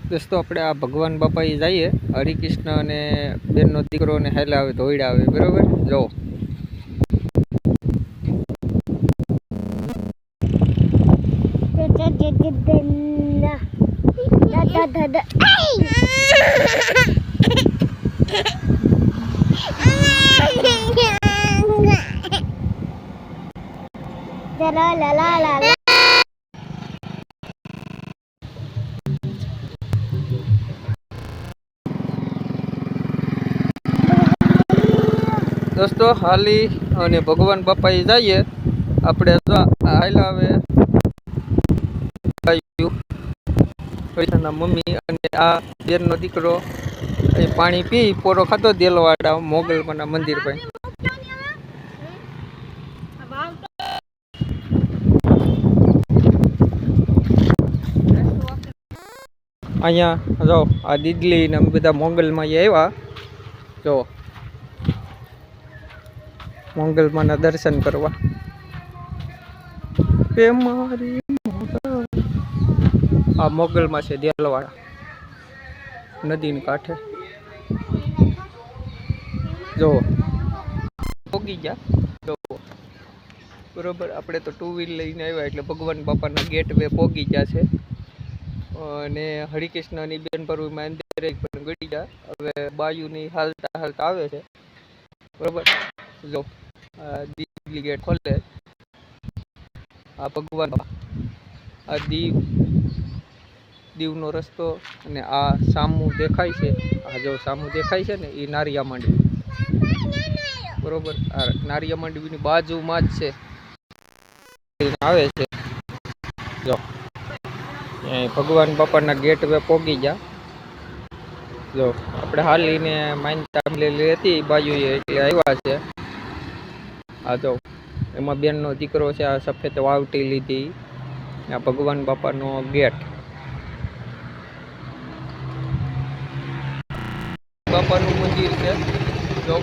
દોસ્તો આપણે આ ભગવાન બાપા જઈએ હરિકૃષ્ણ અને બેનનો દીકરો ને હેલા આવે ધોઈડા આવે બરોબર જો દોસ્તો હાલી અને ભગવાન બાપા જઈએ આપણે હાલા આવે મમ્મી અને આ બેનનો દીકરો એ પાણી પી પોરો ખાતો દેલવાડા મોગલમાના મંદિર પર અહીંયા જો આ દીદલી ને બધા મોગલમાં આવ્યા જો મોગલમાના દર્શન કરવા આ મોગલમાં છે દેલવાડા નદીની કાંઠે જો પોગી ગયા જો બરોબર આપણે તો 2 વ્હીલ લઈને આવ્યા એટલે ભગવાન બાપાના ગેટ વે પોગી ગયા છે અને હરિકૃષ્ણની બેન પરવીમાં અંદર પણ ગળી ગયા હવે બાયુની હાલતા હાલતા આવે છે બરોબર જો દીપલી ગેટ ખોલે આ ભગવાન આ દીવનો રસ્તો અને આ સામું દેખાય છે આ જો સામું દેખાય છે ને એ નારિયા માંડવી બરોબર આ નારિયા માંડવીની બાજુમાં જ છે આવે છે જો ભગવાન બાપાના ગેટ વે પોગી ગયા જો આપણે હાલીને માનતા લેલી હતી બાજુએ એટલે આવ્યા છે આ જો એમાં બેનનો દીકરો છે આ સફેદ વાવટી લીધી આ ભગવાન બાપાનો ગેટ બાપાનું મંદિર છે જો